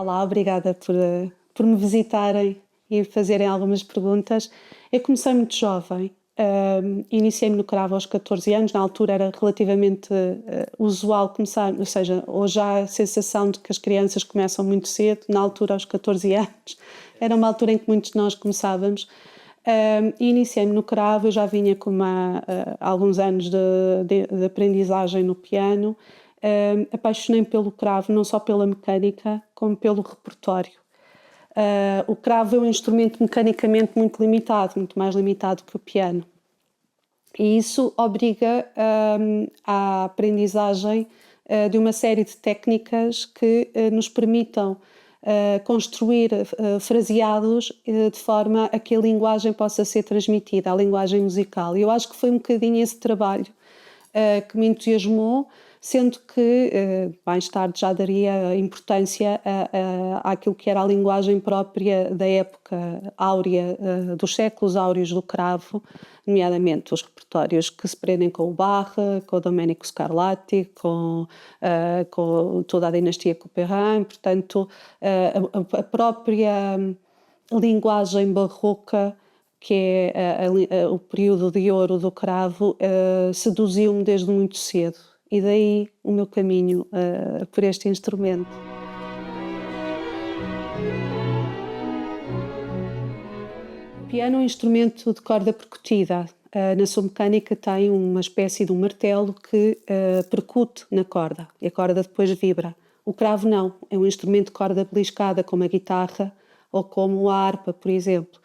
Olá, obrigada por me visitarem e fazerem algumas perguntas. Eu comecei muito jovem, iniciei-me no cravo aos 14 anos, na altura era relativamente usual começar, ou seja, hoje há a sensação de que as crianças começam muito cedo, na altura aos 14 anos, era uma altura em que muitos de nós começávamos. Iniciei-me no cravo, eu já vinha com alguns anos de aprendizagem no piano. Apaixonei-me pelo cravo, não só pela mecânica, como pelo repertório. O cravo é um instrumento mecanicamente muito limitado, muito mais limitado que o piano. E isso obriga à aprendizagem de uma série de técnicas que nos permitam construir fraseados de forma a que a linguagem possa ser transmitida, a linguagem musical. E eu acho que foi um bocadinho esse trabalho que me entusiasmou, sendo que mais tarde já daria importância àquilo que era a linguagem própria da época áurea, dos séculos áureos do cravo, nomeadamente os repertórios que se prendem com o Bach, com o Domenico Scarlatti, com toda a dinastia Couperin. Portanto, a própria linguagem barroca, que é o período de ouro do cravo, seduziu-me desde muito cedo. E daí o meu caminho por este instrumento. O piano é um instrumento de corda percutida. Na sua mecânica tem uma espécie de um martelo que percute na corda e a corda depois vibra. O cravo não, é um instrumento de corda beliscada como a guitarra ou como a harpa, por exemplo.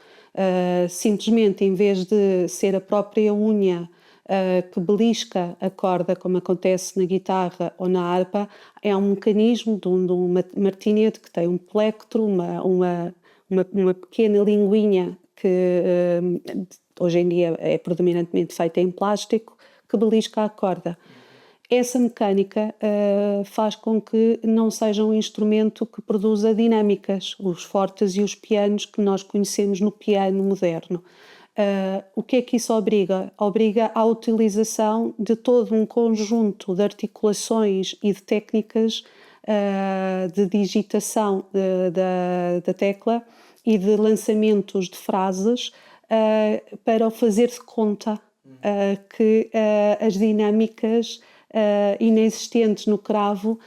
Simplesmente, em vez de ser a própria unha que belisca a corda, como acontece na guitarra ou na harpa, é um mecanismo de uma martinete que tem um plectro, uma pequena linguinha que hoje em dia é predominantemente feita em plástico, que belisca a corda. Essa mecânica faz com que não seja um instrumento que produza dinâmicas, os fortes e os pianos que nós conhecemos no piano moderno. O que é que isso obriga? Obriga à utilização de todo um conjunto de articulações e de técnicas de digitação da tecla e de lançamentos de frases para o fazer de conta que as dinâmicas inexistentes no cravo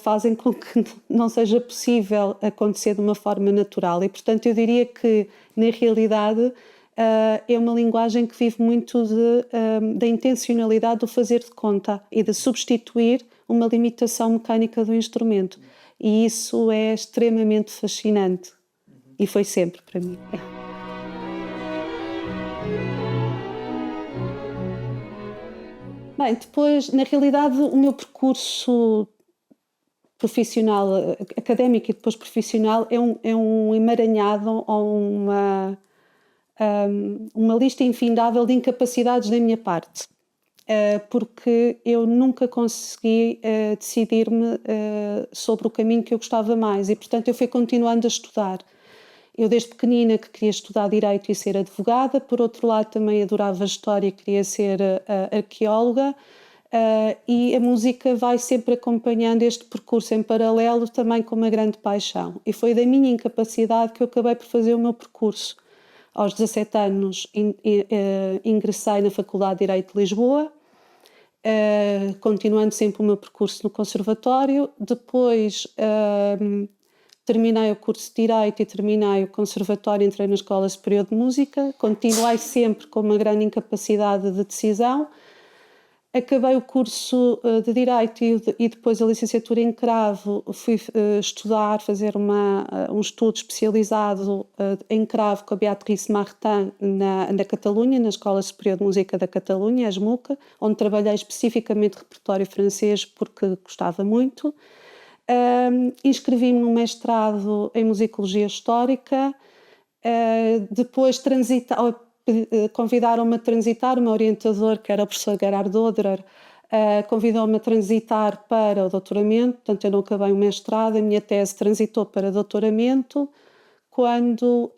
fazem com que não seja possível acontecer de uma forma natural. E, portanto, eu diria que, na realidade, é uma linguagem que vive muito da intencionalidade do fazer de conta e de substituir uma limitação mecânica do instrumento. E isso é extremamente fascinante. E foi sempre para mim. Bem, depois, na realidade, o meu percurso profissional, académico e depois profissional, é um emaranhado ou uma lista infindável de incapacidades da minha parte, porque eu nunca consegui decidir-me sobre o caminho que eu gostava mais e, portanto, eu fui continuando a estudar. Eu desde pequenina que queria estudar Direito e ser advogada, por outro lado também adorava História, queria ser arqueóloga, e a música vai sempre acompanhando este percurso em paralelo também com uma grande paixão. E foi da minha incapacidade que eu acabei por fazer o meu percurso. Aos 17 anos ingressei na Faculdade de Direito de Lisboa, continuando sempre o meu percurso no conservatório. Depois terminei o curso de Direito e terminei o conservatório, entrei na Escola Superior de Música, continuei sempre com uma grande incapacidade de decisão. Acabei o curso de Direito e depois a licenciatura em cravo, fui estudar, fazer um estudo especializado em cravo com a Beatrice Martin na Catalunha, na Escola Superior de Música da Catalunha, a ESMUC, onde trabalhei especificamente repertório francês porque gostava muito. Inscrevi-me num mestrado em Musicologia Histórica, depois convidaram-me a transitar, o meu orientador, que era o professor Gerhard Doderer, convidou-me a transitar para o doutoramento, portanto eu não acabei o mestrado, a minha tese transitou para doutoramento. Quando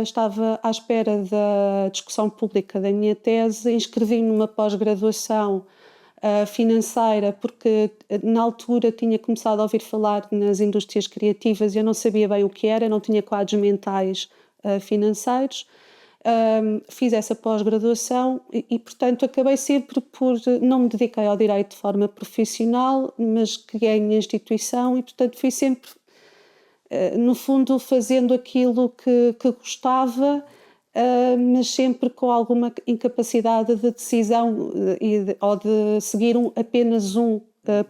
estava à espera da discussão pública da minha tese, inscrevi-me numa pós-graduação financeira, porque na altura tinha começado a ouvir falar nas indústrias criativas e eu não sabia bem o que era, não tinha quadros mentais financeiros. Fiz essa pós-graduação portanto, acabei sempre por... Não me dediquei ao direito de forma profissional, mas criei a minha instituição e, portanto, fui sempre, no fundo, fazendo aquilo que gostava, mas sempre com alguma incapacidade de decisão ou de seguir apenas um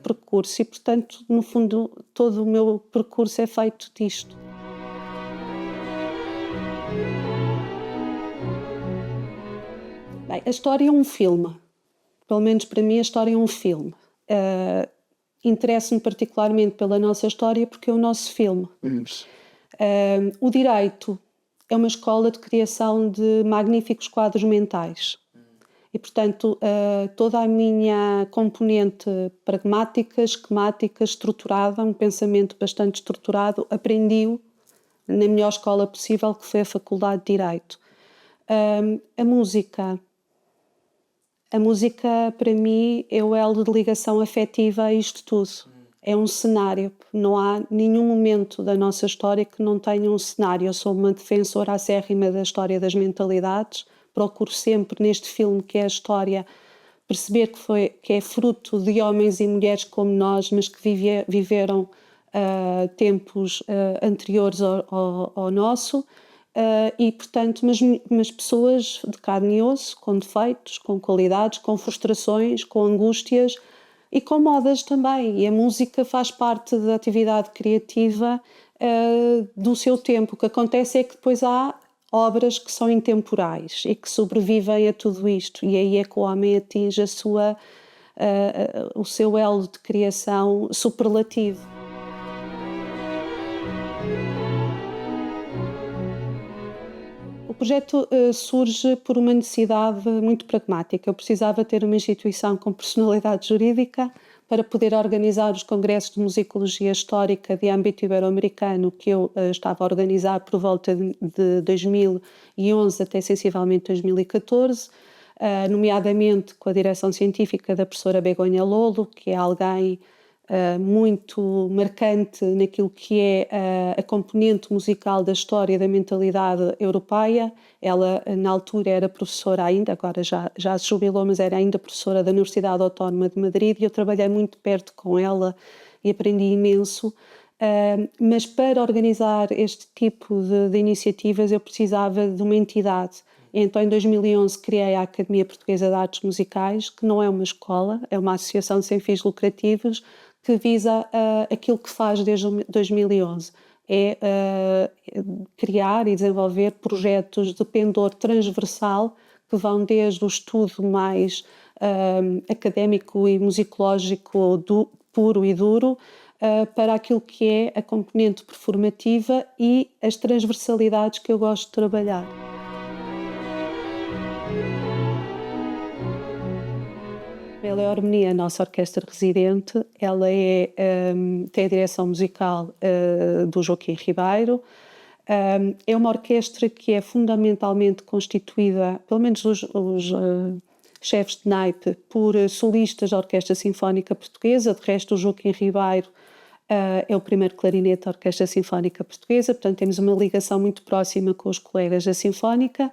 percurso. E, portanto, no fundo, todo o meu percurso é feito disto. Bem, a história é um filme. Pelo menos para mim a história é um filme. Interesso-me particularmente pela nossa história porque é o nosso filme. O direito é uma escola de criação de magníficos quadros mentais. E, portanto, toda a minha componente pragmática, esquemática, estruturada, um pensamento bastante estruturado, aprendi-o na melhor escola possível, que foi a Faculdade de Direito. A música, para mim, é o elo de ligação afetiva a isto tudo. É um cenário. Não há nenhum momento da nossa história que não tenha um cenário. Eu sou uma defensora acérrima da história das mentalidades. Procuro sempre, neste filme, que é a história, perceber que é fruto de homens e mulheres como nós, mas que viveram tempos anteriores ao nosso. E, portanto, mas pessoas de carne e osso, com defeitos, com qualidades, com frustrações, com angústias e com modas também. E a música faz parte da atividade criativa do seu tempo. O que acontece é que depois há obras que são intemporais e que sobrevivem a tudo isto. E aí é que o homem atinge o seu elo de criação superlativo. O projeto surge por uma necessidade muito pragmática. Eu precisava ter uma instituição com personalidade jurídica para poder organizar os congressos de musicologia histórica de âmbito ibero-americano que eu estava a organizar por volta de 2011 até sensivelmente 2014, nomeadamente com a direção científica da professora Begonha Lolo, que é alguém muito marcante naquilo que é a componente musical da história da mentalidade europeia. Ela, na altura, era professora ainda, agora já se jubilou, mas era ainda professora da Universidade Autónoma de Madrid e eu trabalhei muito perto com ela e aprendi imenso. Mas para organizar este tipo de iniciativas eu precisava de uma entidade. Então, em 2011, criei a Academia Portuguesa de Artes Musicais, que não é uma escola, é uma associação sem fins lucrativos, que visa aquilo que faz desde 2011, é criar e desenvolver projetos de pendor transversal que vão desde o estudo mais académico e musicológico puro e duro para aquilo que é a componente performativa e as transversalidades que eu gosto de trabalhar. Ela é a Harmonia, a nossa orquestra residente. Ela tem a direção musical do Joaquim Ribeiro. É uma orquestra que é fundamentalmente constituída, pelo menos os chefes de naipe, por solistas da Orquestra Sinfónica Portuguesa. De resto, o Joaquim Ribeiro é o primeiro clarinete da Orquestra Sinfónica Portuguesa, portanto temos uma ligação muito próxima com os colegas da Sinfónica.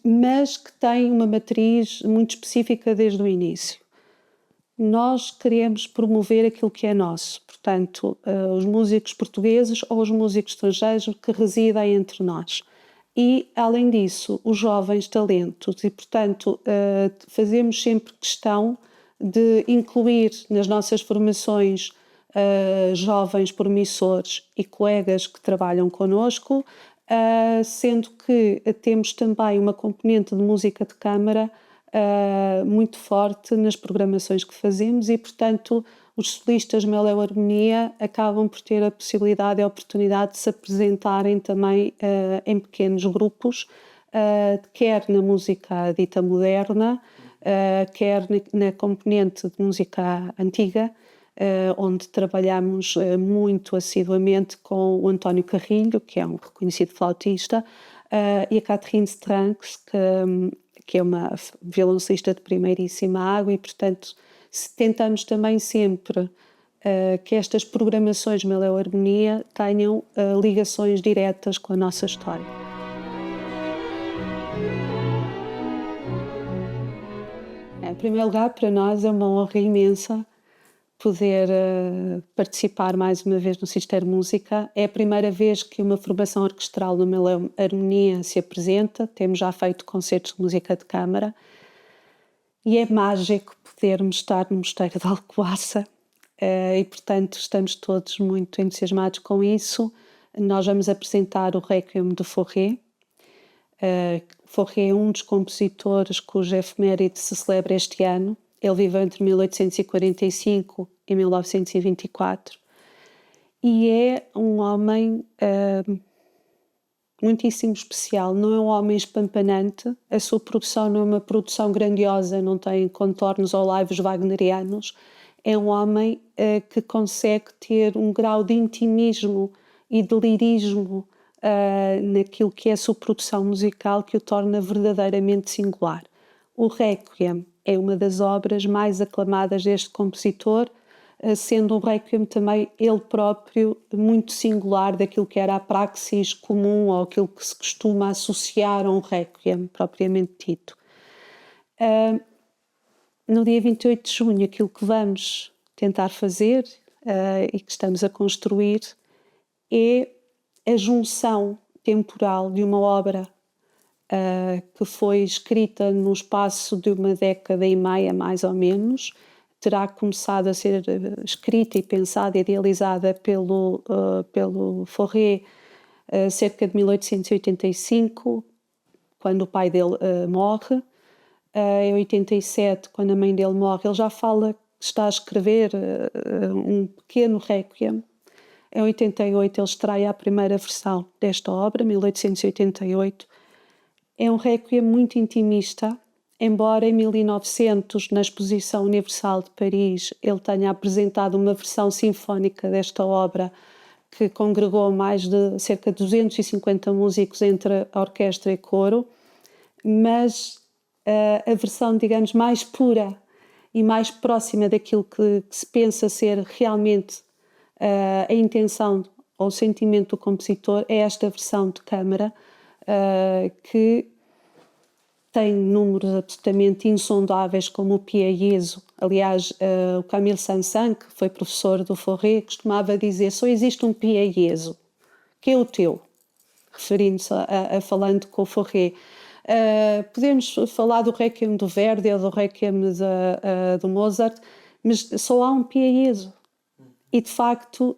Mas que tem uma matriz muito específica desde o início. Nós queremos promover aquilo que é nosso, portanto, os músicos portugueses ou os músicos estrangeiros que residem entre nós. E, além disso, os jovens talentos e, portanto, fazemos sempre questão de incluir nas nossas formações jovens promissores e colegas que trabalham connosco, sendo que temos também uma componente de música de câmara muito forte nas programações que fazemos e, portanto, os solistas Mel Harmonia acabam por ter a possibilidade e a oportunidade de se apresentarem também em pequenos grupos, quer na música dita moderna, quer na componente de música antiga, onde trabalhamos muito assiduamente com o António Carrilho, que é um reconhecido flautista, e a Catherine Stranks, que é uma violoncista de primeiríssima água e, portanto, tentamos também sempre que estas programações de Meleoharmonia tenham ligações diretas com a nossa história. Em primeiro lugar, para nós é uma honra imensa poder participar mais uma vez no Sister Música. É a primeira vez que uma formação orquestral do Meleoharmonia se apresenta. Temos já feito concertos de música de câmara e é mágico podermos estar no Mosteiro de Alcobaça e, portanto, estamos todos muito entusiasmados com isso. Nós vamos apresentar o Requiem de Fauré. Fauré é um dos compositores cuja efeméride se celebra este ano. Ele viveu entre 1845 e 1924 e é um homem muitíssimo especial. Não é um homem espampanante, a sua produção não é uma produção grandiosa, não tem contornos olaivos wagnerianos. É um homem que consegue ter um grau de intimismo e de lirismo naquilo que é a sua produção musical que o torna verdadeiramente singular. O Requiem é uma das obras mais aclamadas deste compositor, sendo um Requiem também ele próprio muito singular daquilo que era a praxis comum ou aquilo que se costuma associar a um Requiem propriamente dito. No dia 28 de junho, aquilo que vamos tentar fazer e que estamos a construir é a junção temporal de uma obra que foi escrita no espaço de uma década e meia, mais ou menos. Terá começado a ser escrita e pensada e idealizada pelo Fauré cerca de 1885, quando o pai dele morre. Em 87, quando a mãe dele morre, ele já fala que está a escrever um pequeno Requiem. Em 88 ele estreia a primeira versão desta obra, 1888. É um Requiem muito intimista, embora em 1900, na Exposição Universal de Paris, ele tenha apresentado uma versão sinfónica desta obra que congregou mais de cerca de 250 músicos entre a orquestra e coro, mas a versão, digamos, mais pura e mais próxima daquilo que se pensa ser realmente a intenção ou o sentimento do compositor é esta versão de câmara, que tem números absolutamente insondáveis, como o Piageso. Aliás, o Camille Saint-Saëns, que foi professor do Fauré, costumava dizer: só existe um Piageso, que é o teu, referindo-se falando com o Fauré. Podemos falar do Requiem do Verdi ou do Requiem do Mozart, mas só há um Piageso. E, de facto,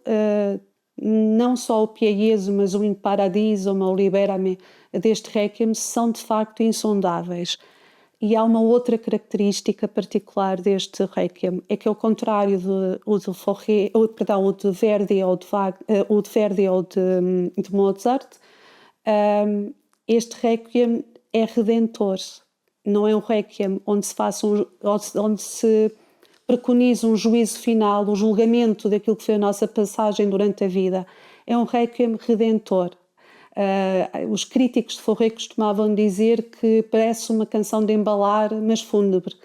não só o Piageso, mas o In Paradiso, o Libera-me deste Requiem são, de facto, insondáveis. E há uma outra característica particular deste Requiem, é que, ao contrário do Fauré, o de Verdi ou de Mozart, este Requiem é redentor. Não é um Requiem onde se preconiza um juízo final, um julgamento daquilo que foi a nossa passagem durante a vida. É um Requiem redentor. Os críticos de Fauré costumavam dizer que parece uma canção de embalar, mas fúnebre.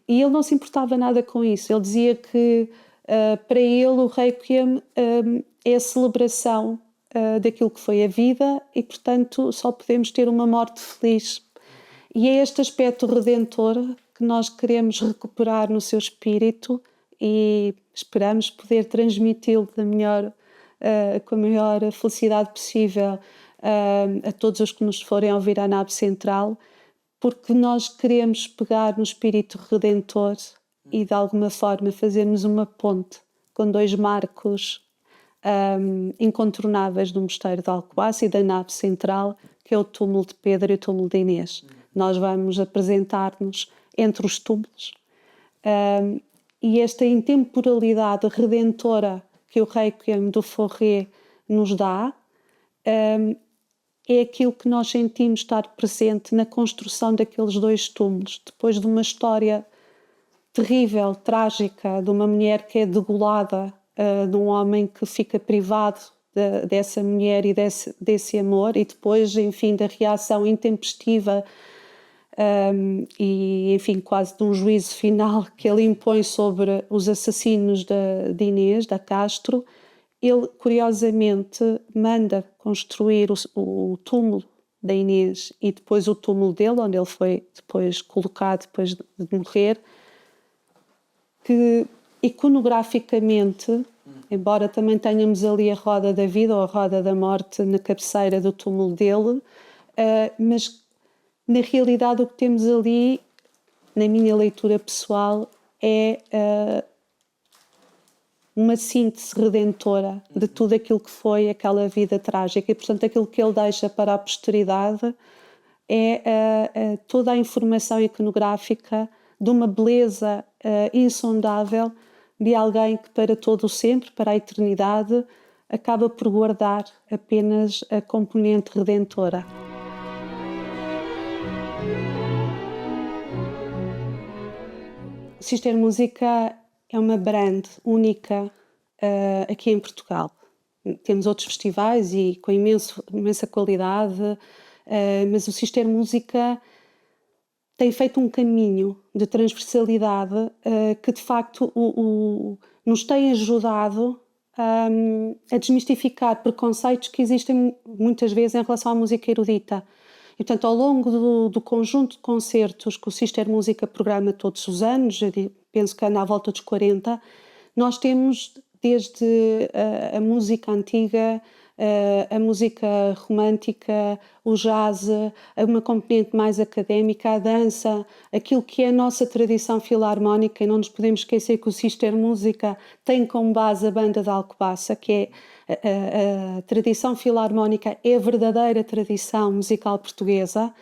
E ele não se importava nada com isso. Ele dizia que, para ele, o Requiem é a celebração daquilo que foi a vida e, portanto, só podemos ter uma morte feliz. E é este aspecto redentor que nós queremos recuperar no seu espírito e esperamos poder transmiti-lo com a maior felicidade possível a todos os que nos forem ouvir à nave central, porque nós queremos pegar no espírito redentor e de alguma forma fazermos uma ponte com dois marcos incontornáveis do Mosteiro de Alcobaça e da nave central, que é o túmulo de Pedro e o túmulo de Inês. Nós vamos apresentar-nos entre os túmulos e esta intemporalidade redentora que o Requiem do Fauré nos dá é aquilo que nós sentimos estar presente na construção daqueles dois túmulos, depois de uma história terrível, trágica, de uma mulher que é degolada, de um homem que fica privado dessa mulher e desse amor, e depois, enfim, da reação intempestiva e, enfim, quase de um juízo final que ele impõe sobre os assassinos de Inês, da Castro. Ele, curiosamente, manda construir o túmulo da Inês e depois o túmulo dele, onde ele foi depois colocado, depois de morrer, que iconograficamente, embora também tenhamos ali a roda da vida ou a roda da morte na cabeceira do túmulo dele, mas na realidade o que temos ali, na minha leitura pessoal, é uma síntese redentora de tudo aquilo que foi aquela vida trágica e, portanto, aquilo que ele deixa para a posteridade é toda a informação iconográfica de uma beleza insondável de alguém que para todo o sempre, para a eternidade, acaba por guardar apenas a componente redentora. O Sister Música é uma brand única aqui em Portugal. Temos outros festivais e com imensa qualidade, mas o Sister Música tem feito um caminho de transversalidade que de facto nos tem ajudado a desmistificar preconceitos que existem muitas vezes em relação à música erudita. E, portanto, ao longo do conjunto de concertos que o Sister Música programa todos os anos, eu penso que anda à volta dos 40, nós temos desde a música antiga, a música romântica, o jazz, uma componente mais académica, a dança, aquilo que é a nossa tradição filarmónica, e não nos podemos esquecer que o Sister Música tem como base a banda de Alcobaça, que é a tradição filarmónica, é a verdadeira tradição musical portuguesa,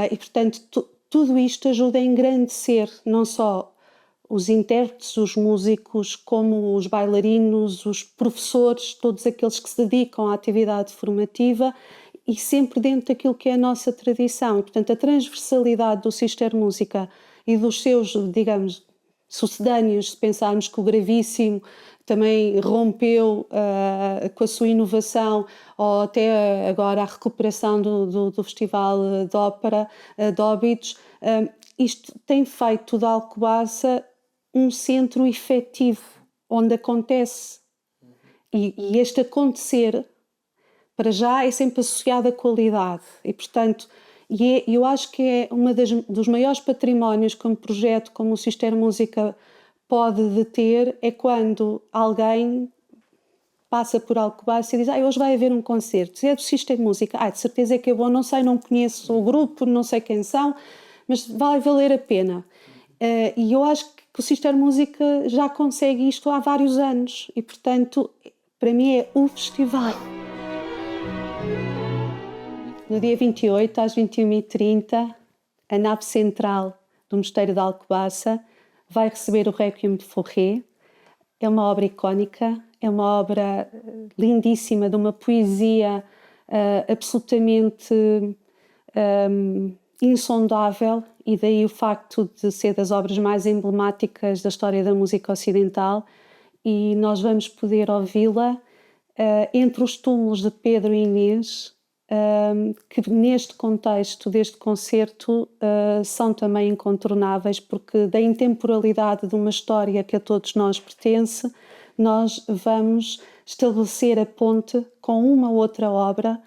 e portanto tudo isto ajuda a engrandecer não só os intérpretes, os músicos, como os bailarinos, os professores, todos aqueles que se dedicam à atividade formativa e sempre dentro daquilo que é a nossa tradição. E, portanto, a transversalidade do Sister Música e dos seus, digamos, sucedâneos, se pensarmos que o Gravíssimo também rompeu com a sua inovação, ou até agora a recuperação do Festival de Ópera de Óbidos, isto tem feito da Alcobaça um centro efetivo, onde acontece. E este acontecer, para já, é sempre associado à qualidade. E, portanto, eu acho que é dos maiores patrimónios que um projeto como o Sister Música pode ter, é quando alguém passa por Alcobaça e diz: hoje vai haver um concerto. Se é do Sister Música, de certeza que é bom, não sei, não conheço o grupo, não sei quem são, mas vai valer a pena. E eu acho que o Sister Música já consegue isto há vários anos e, portanto, para mim é o festival. No dia 28, às 21h30, a nave central do Mosteiro de Alcobaça vai receber o Requiem de Fauré. É uma obra icónica, é uma obra lindíssima, de uma poesia absolutamente insondável, e daí o facto de ser das obras mais emblemáticas da história da música ocidental, e nós vamos poder ouvi-la entre os túmulos de Pedro e Inês, que neste contexto deste concerto são também incontornáveis, porque da intemporalidade de uma história que a todos nós pertence, nós vamos estabelecer a ponte com uma outra obra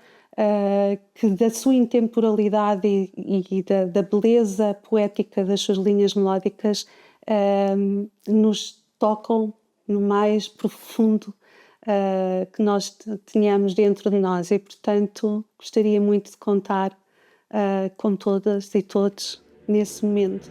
que da sua intemporalidade e da beleza poética das suas linhas melódicas nos tocam no mais profundo que nós tenhamos dentro de nós, e portanto gostaria muito de contar com todas e todos nesse momento.